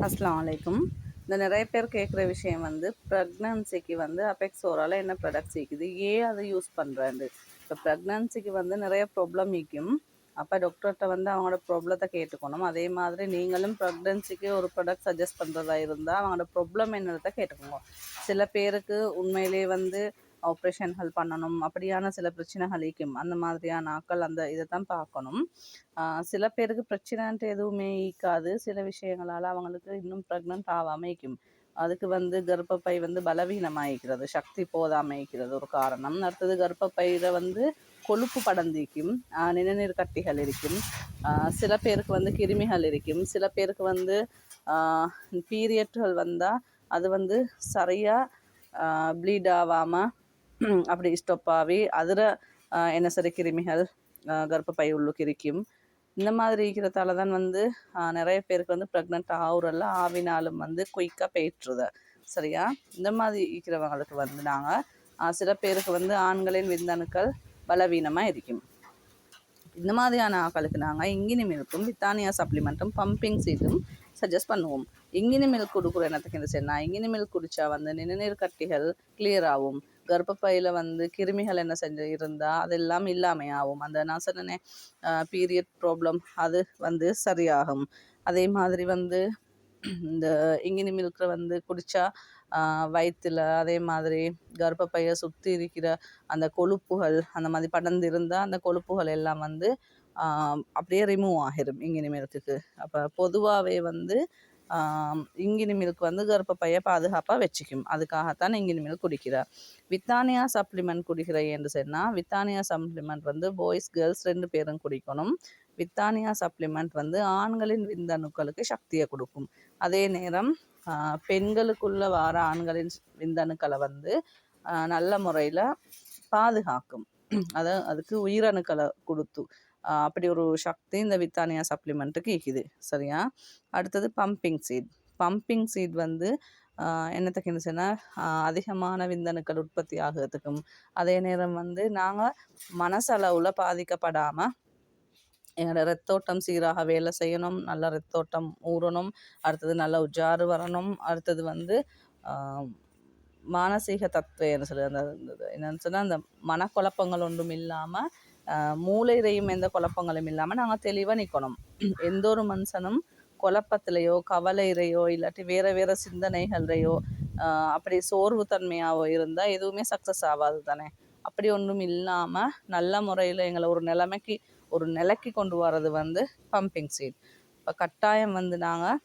அஸ்ஸலாமு அலைக்கும். இந்த நிறைய பேர் கேட்குற விஷயம் வந்து ப்ரெக்னன்சிக்கு வந்து அபெக்ஸோரால் என்ன ப்ராடக்ட்ஸ் இருக்குது, ஏன் அதை யூஸ் பண்ணுறாண்டு. இப்போ ப்ரெக்னன்சிக்கு வந்து நிறைய ப்ராப்ளம் இருக்கும். அப்போ டாக்டர்கிட்ட வந்து அவங்களோட ப்ராப்ளத்தை கேட்டுக்கணும். அதே மாதிரி நீங்களும் ப்ரெக்னன்சிக்கு ஒரு ப்ராடக்ட் சஜஸ்ட் பண்ணுறதா இருந்தால் அவங்களோட ப்ராப்ளம் என்னதை கேட்டுக்கோங்க. சில பேருக்கு உண்மையிலே வந்து ஆப்ரேஷன்கள் பண்ணணும் அப்படியான சில பிரச்சனைகள் இருக்கும். அந்த மாதிரியான ஆட்கள் அந்த இதை தான் பார்க்கணும். சில பேருக்கு பிரச்சனைன்ட்டு எதுவுமே இருக்காது. சில விஷயங்களால் அவங்களுக்கு இன்னும் ப்ரெக்னென்ட் ஆகாமல் இருக்கும். அதுக்கு வந்து கர்ப்பப்பை வந்து பலவீனமாகிக்கிறது, சக்தி போதாமல் இருக்கிறது ஒரு காரணம். அடுத்தது கர்ப்பப்பையில் வந்து கொழுப்பு படர்ந்திக்கும், நிணநீர் கட்டிகள் இருக்கும். சில பேருக்கு வந்து கிருமிகள் இருக்கும். சில பேருக்கு வந்து பீரியட்கள் வந்தால் அது வந்து சரியாக ப்ளீட் ஆகாமல் அப்படி ஸ்டொப் ஆகி அதில் என்ன சரி கிருமிகள் கர்ப்பப்பை உள்ளுக்கு இருக்கும். இந்த மாதிரி இருக்கிறதால தான் வந்து நிறைய பேருக்கு வந்து ப்ரெக்னென்ட் ஆகுறல்ல ஆவினாலும் வந்து குயிக்காக போயிட்டுருது. சரியா? இந்த மாதிரி இருக்கிறவங்களுக்கு வந்து நாங்கள் சில பேருக்கு வந்து ஆண்களின் விந்தணுக்கள் பலவீனமாக இருக்கும். இந்த மாதிரியான ஆக்களுக்கு நாங்கள் இங்கினி மில்க்கும் வித்தானியா சப்ளிமெண்ட்டும் பம்பிங் சீட்டும் சஜஸ்ட் பண்ணுவோம். இங்கினி மில்க் கொடுக்குற என்னத்துக்கு என்ன செய்யணும், இங்கினி மில்க் குடித்தா வந்து நிணநீர் கட்டிகள் கிளியர் ஆகும். கர்ப்பப்பையில் வந்து கிருமிகள் என்ன செஞ்சு இருந்தால் அதெல்லாம் இல்லாமல் ஆகும். அந்த நான் சொன்னேன் பீரியட் ப்ராப்ளம் அது வந்து சரியாகும். அதே மாதிரி வந்து இந்த இங்கினி மில்கை வந்து குடித்தா வயிற்றில் அதே மாதிரி கர்ப்பப்பையை சுற்றி இருக்கிற அந்த கொழுப்புகள் அந்த மாதிரி படர்ந்து இருந்தால் அந்த கொழுப்புகள் எல்லாம் வந்து அப்படியே ரிமூவ் ஆகிடும் இங்கினி மில்க்குக்கு. அப்போ பொதுவாகவே வந்து இங்கினி மில்க் வந்து கர்ப்பப்பையை பாதுகாப்பாக வச்சுக்கும். அதுக்காகத்தான் இங்கினி மில்க் குடிக்கிறார். வித்தானியா சப்ளிமெண்ட் குடிக்கிற என்று சொன்னால் வித்தானியா சப்ளிமெண்ட் வந்து பாய்ஸ் கேர்ள்ஸ் 2 பேரும் குடிக்கணும். வித்தானியா சப்ளிமெண்ட் வந்து ஆண்களின் விந்தணுக்களுக்கு சக்தியை கொடுக்கும். அதே நேரம் பெண்களுக்குள்ள வார ஆண்களின் விந்தணுக்களை வந்து நல்ல முறையில் பாதுகாக்கும். அதுக்கு உயிரணுக்களை கொடுத்து அப்படி ஒரு சக்தி இந்த வித்தானியா சப்ளிமெண்ட்டுக்கு இருக்குது. சரியா? அடுத்தது பம்பிங் சீட் வந்து என்னத்துக்குன்னு சொன்னால் அதிகமான விந்தணுக்கள் உற்பத்தி ஆகிறதுக்கும், அதே நேரம் வந்து நாங்கள் மனசளவில் பாதிக்கப்படாமல் எங்களோட ரத்தோட்டம் சீராக வேலை செய்யணும், நல்ல ரத்தோட்டம் ஊறணும், அடுத்தது நல்ல உஜாறு வரணும், அடுத்தது வந்து மானசீக தத்துவம் என்ன சொல்லுது அந்த என்னன்னு சொன்னால் அந்த மனக்குழப்பங்கள் ஒன்றும் இல்லாமல் மூளையிலையும் எந்த குழப்பங்களும் இல்லாமல் நாங்கள் தெளிவாக நிற்கணும். எந்த ஒரு மனுஷனும் குழப்பத்திலையோ கவலையிலையோ இல்லாட்டி வேறு வேறு சிந்தனைகள்லையோ அப்படி சோர்வு தன்மையாகவோ இருந்தால் எதுவுமே சக்ஸஸ் ஆகாது தானே. அப்படி ஒன்றும் இல்லாமல் நல்ல முறையில் எங்களை ஒரு நிலைக்கு கொண்டு வர்றது வந்து பம்பிங் சீட். இப்போ கட்டாயம் வந்து நாங்கள்